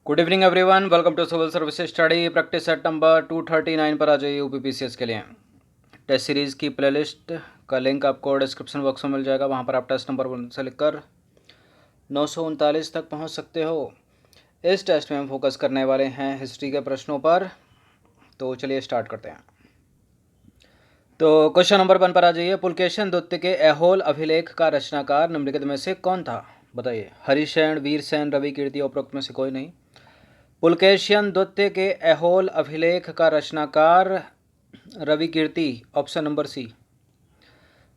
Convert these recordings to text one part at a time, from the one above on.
Good evening everyone, welcome to civil service study practice set number 239 पर आ जाइए UPPCS के लिए। टेस्ट सीरीज़ की प्लेलिस्ट का लिंक आपको डिस्क्रिप्शन बॉक्स में मिल जाएगा। वहाँ पर आप टेस्ट नंबर 1 से लेकर 939 तक पहुँच सकते हो। इस टेस्ट में हम फोकस करने वाले हैं हिस्ट्री के प्रश्नों पर। तो चलिए स्टार्ट करते हैं। तो क्वेश्चन नंबर 1 पर आ जाइए। पुलकेशिन द्वितीय के ऐहोल अभिलेख का रचनाकार निम्नलिखित में से कौन था? बताइए। हरिसेन, वीरसेन, रवि कीर्ति, उपरोक्त में से कोई नहीं। पुलकेशिन द्वितीय के ऐहोल अभिलेख का रचनाकार रवि कीर्ति, ऑप्शन नंबर सी।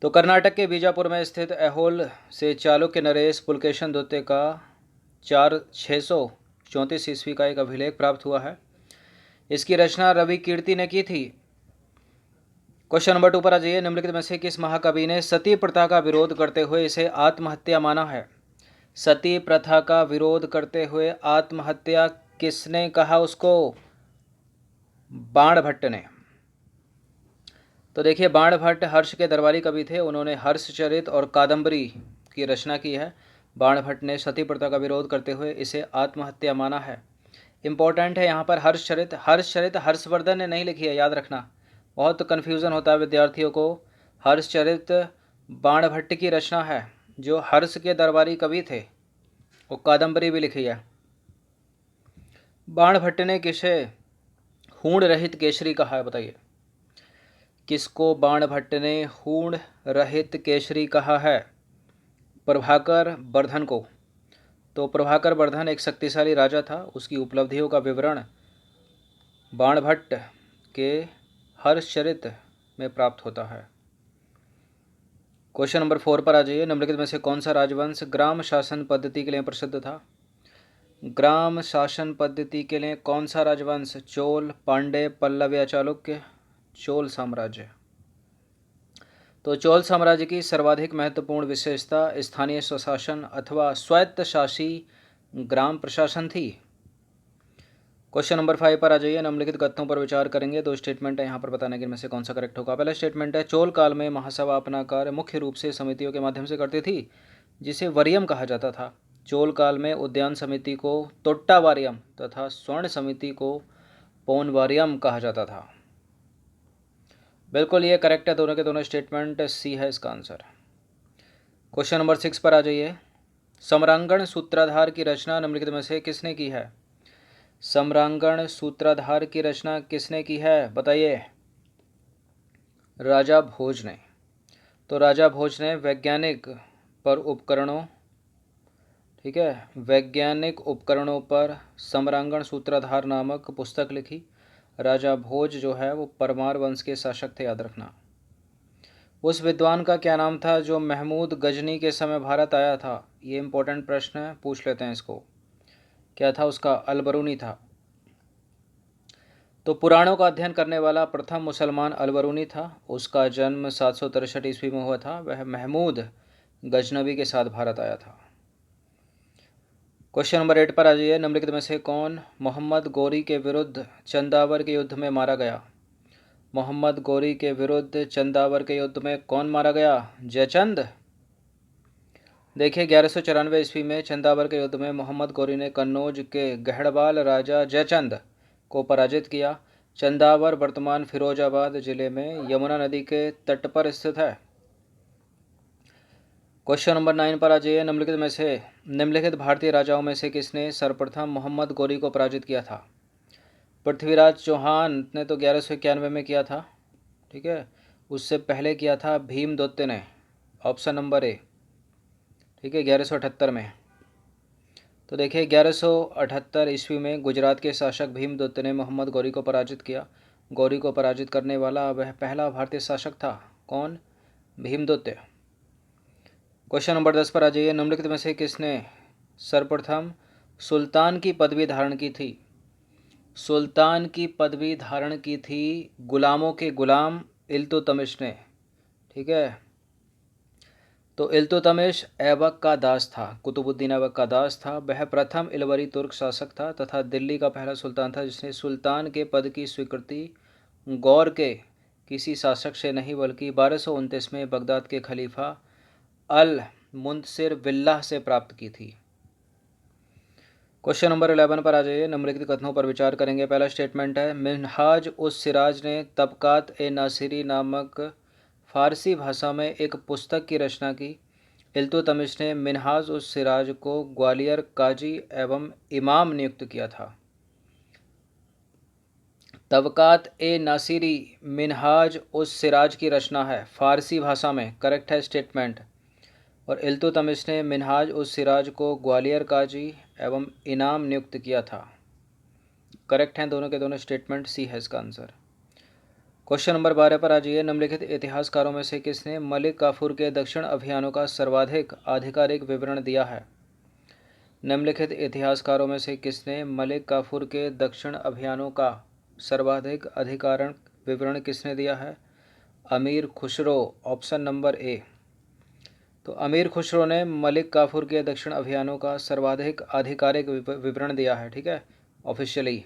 तो कर्नाटक के बीजापुर में स्थित ऐहोल से चालुक्य नरेश पुलकेशिन द्वितीय का 634 ईस्वी का एक अभिलेख प्राप्त हुआ है। इसकी रचना रवि कीर्ति ने की थी। क्वेश्चन नंबर 2 पर आ जाइए। निम्नलिखित में से किस महाकवि ने सती प्रथा का विरोध करते हुए इसे आत्महत्या माना है? सती प्रथा का विरोध करते हुए आत्महत्या किसने कहा उसको? बाणभट्ट ने। तो देखिए, बाणभट्ट हर्ष के दरबारी कवि थे। उन्होंने हर्षचरित और कादंबरी की रचना की है। बाणभट्ट ने सती प्रथा का विरोध करते हुए इसे आत्महत्या माना है। इंपॉर्टेंट है यहाँ पर हर्षचरित। हर्षचरित हर्षवर्धन ने नहीं लिखी है, याद रखना, बहुत कन्फ्यूज़न होता है विद्यार्थियों को। हर्षचरित बाणभट्ट की रचना है, जो हर्ष के दरबारी कवि थे। वो कादंबरी भी लिखी है। बाणभट्ट ने किसे हूण रहित केसरी कहा है? बताइए, किसको बाणभट्ट ने हूण रहित केसरी कहा है? प्रभाकर वर्धन को। तो प्रभाकर वर्धन एक शक्तिशाली राजा था। उसकी उपलब्धियों का विवरण बाणभट्ट के हर्षचरित में प्राप्त होता है। क्वेश्चन नंबर 4 पर आ जाइए। निम्नलिखित में से कौन सा राजवंश ग्राम शासन पद्धति के लिए प्रसिद्ध था? ग्राम शासन पद्धति के लिए कौन सा राजवंश? चोल, पांड्य, पल्लव या चालुक्य? चोल साम्राज्य। तो चोल साम्राज्य की सर्वाधिक महत्वपूर्ण विशेषता स्थानीय स्वशासन अथवा स्वायत्तशासी ग्राम प्रशासन थी। क्वेश्चन नंबर 5 पर आ जाइए। निम्नलिखित कथनों पर विचार करेंगे। दो स्टेटमेंट है यहाँ पर, बताने के इनमें से कौन सा करेक्ट होगा। पहला स्टेटमेंट है, चोल काल में महासभा अपना कार्य मुख्य रूप से समितियों के माध्यम से करती थी, जिसे वरियम कहा जाता था। चोल काल में उद्यान समिति को तोट्टावारियम तथा स्वर्ण समिति को पौनवारियम कहा जाता था। बिल्कुल ये करेक्ट है, दोनों के दोनों स्टेटमेंट। सी है इसका आंसर। क्वेश्चन नंबर 6 पर आ जाइए। सम्रांगण सूत्राधार की रचना निम्नलिखित में से किसने की है? सम्रांगण सूत्राधार की रचना किसने की है? बताइए। राजा भोज ने। तो राजा भोज ने वैज्ञानिक पर उपकरणों, ठीक है, वैज्ञानिक उपकरणों पर सम्रांगण सूत्राधार नामक पुस्तक लिखी। राजा भोज जो है वो परमार वंश के शासक थे, याद रखना। उस विद्वान का क्या नाम था जो महमूद गजनी के समय भारत आया था? ये इंपॉर्टेंट प्रश्न है, पूछ लेते हैं इसको। क्या था उसका? अलबरूनी था। तो पुराणों का अध्ययन करने वाला प्रथम मुसलमान अलबरूनी था। उसका जन्म 763 ईस्वी में हुआ था। वह महमूद गजनवी के साथ भारत आया था। क्वेश्चन नंबर 8 पर आ जाइए। निम्नलिखित में से कौन मोहम्मद गोरी के विरुद्ध चंदावर के युद्ध में मारा गया? मोहम्मद गोरी के विरुद्ध चंदावर के युद्ध में कौन मारा गया? जयचंद। देखिए, 1194 ईस्वी में चंदावर के युद्ध में मोहम्मद गोरी ने कन्नौज के गहड़वाल राजा जयचंद को पराजित किया। चंदावर वर्तमान फिरोजाबाद जिले में यमुना नदी के तट पर स्थित है। क्वेश्चन नंबर 9 पर आ जाइए। निम्नलिखित भारतीय राजाओं में से किसने सर्वप्रथम मोहम्मद गोरी को पराजित किया था? पृथ्वीराज चौहान ने तो 1191 में किया था, ठीक है। उससे पहले किया था भीमदत्त ने, ऑप्शन नंबर ए, ठीक है, 1178 में। तो देखिए, 1178 ईस्वी में गुजरात के शासक भीमदत्त ने मोहम्मद गौरी को पराजित किया। गौरी को पराजित करने वाला वह पहला भारतीय शासक था। कौन? भीमदत्त। क्वेश्चन नंबर 10 पर आ जाइए। निम्नलिखित में से किसने सर्वप्रथम सुल्तान की पदवी धारण की थी? सुल्तान की पदवी धारण की थी गुलामों के गुलाम इल्तुतमिश ने, ठीक है। तो इल्तुतमिश ऐबक का दास था, कुतुबुद्दीन ऐबक का दास था। वह प्रथम इलवरी तुर्क शासक था तथा दिल्ली का पहला सुल्तान था जिसने सुल्तान के पद की स्वीकृति गौर के किसी शासक से नहीं बल्कि 1229 में बगदाद के खलीफा अल मुंतसिर बिल्लाह से प्राप्त की थी। क्वेश्चन नंबर 11 पर आ जाइए। निम्नलिखित कथनों पर विचार करेंगे। पहला स्टेटमेंट है, मिन्हाज उस सिराज ने तबकात ए नासिरी नामक फ़ारसी भाषा में एक पुस्तक की रचना की। इल्तुतमिश ने मिन्हाज उस सिराज को ग्वालियर काजी एवं इमाम नियुक्त किया था। तबकात ए नासिरी मिन्हाज उस सिराज की रचना है, फ़ारसी भाषा में, करेक्ट है स्टेटमेंट। और इल्तुतमिश ने मिन्हाज उस सिराज को ग्वालियर काजी एवं इनाम नियुक्त किया था। करेक्ट हैं दोनों के दोनों स्टेटमेंट, सी है इसका आंसर। क्वेश्चन नंबर 12 पर आ जाइए। निम्नलिखित इतिहासकारों में से किसने मलिक काफूर के दक्षिण अभियानों का सर्वाधिक आधिकारिक विवरण दिया है? निम्नलिखित इतिहासकारों में से किसने मलिक काफूर के दक्षिण अभियानों का सर्वाधिक आधिकारिक विवरण किसने दिया है? अमीर खुसरो, ऑप्शन नंबर ए। तो अमीर खुसरो ने मलिक काफूर के दक्षिण अभियानों का सर्वाधिक आधिकारिक विवरण दिया है, ठीक है, ऑफिशियली।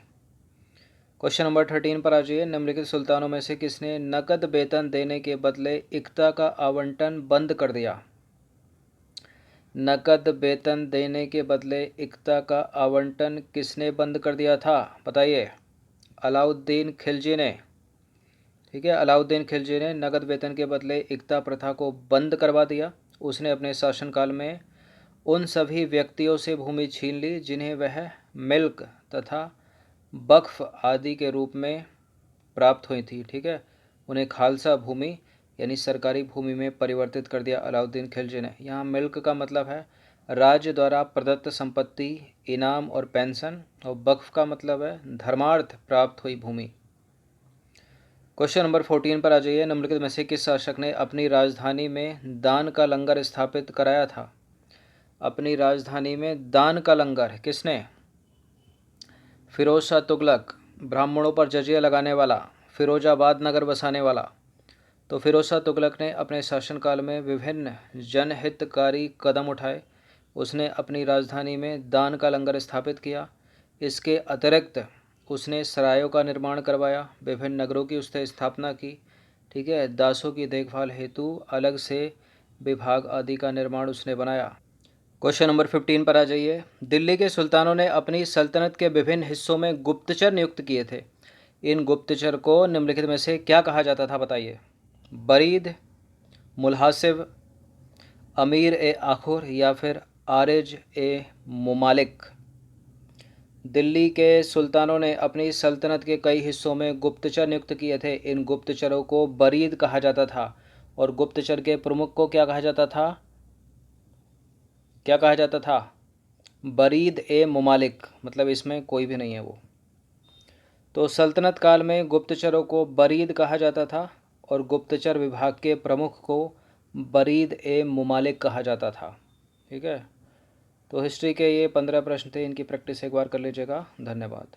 क्वेश्चन नंबर 13 पर आ जाइए। निम्नलिखित सुल्तानों में से किसने नकद वेतन देने के बदले इक्ता का आवंटन बंद कर दिया? नकद वेतन देने के बदले इक्ता का आवंटन किसने बंद कर दिया था, बताइए। अलाउद्दीन खिलजी ने, ठीक है, अलाउद्दीन खिलजी ने नकद वेतन के बदले इक्ता प्रथा को बंद करवा दिया। उसने अपने शासनकाल में उन सभी व्यक्तियों से भूमि छीन ली जिन्हें वह मिल्क तथा वक्फ आदि के रूप में प्राप्त हुई थी, ठीक है। उन्हें खालसा भूमि यानी सरकारी भूमि में परिवर्तित कर दिया अलाउद्दीन खिलजी ने। यहाँ मिल्क का मतलब है राज्य द्वारा प्रदत्त संपत्ति, इनाम और पेंशन, और वक्फ का मतलब है धर्मार्थ प्राप्त हुई भूमि। क्वेश्चन नंबर 14 पर आ जाइए। निम्नलिखित में से किस शासक ने अपनी राजधानी में दान का लंगर स्थापित कराया था? अपनी राजधानी में दान का लंगर किसने? फिरोज शाह तुगलक, ब्राह्मणों पर जजिया लगाने वाला, फिरोजाबाद नगर बसाने वाला। तो फिरोज शाह तुगलक ने अपने शासनकाल में विभिन्न जनहितकारी कदम उठाए। उसने अपनी राजधानी में दान का लंगर स्थापित किया। इसके अतिरिक्त उसने सरायों का निर्माण करवाया, विभिन्न नगरों की उसने स्थापना की, ठीक है, दासों की देखभाल हेतु अलग से विभाग आदि का निर्माण उसने बनाया। क्वेश्चन नंबर 15 पर आ जाइए। दिल्ली के सुल्तानों ने अपनी सल्तनत के विभिन्न हिस्सों में गुप्तचर नियुक्त किए थे। इन गुप्तचर को निम्नलिखित में से क्या कहा जाता था, बताइए। बरीद, मुल्हासिब, अमीर ए आखुर या फिर आरिज ए मुमालिक। दिल्ली के सुल्तानों ने अपनी सल्तनत के कई हिस्सों में गुप्तचर नियुक्त किए थे। इन गुप्तचरों को बरीद कहा जाता था। और गुप्तचर के प्रमुख को क्या कहा जाता था? क्या कहा जाता था? बरीद ए मुमालिक, मतलब इसमें कोई भी नहीं है वो। तो सल्तनत काल में गुप्तचरों को बरीद कहा जाता था और गुप्तचर विभाग के प्रमुख को बरीद ए मुमालिक कहा जाता था, ठीक है। तो हिस्ट्री के ये 15 प्रश्न थे, इनकी प्रैक्टिस एक बार कर लीजिएगा। धन्यवाद।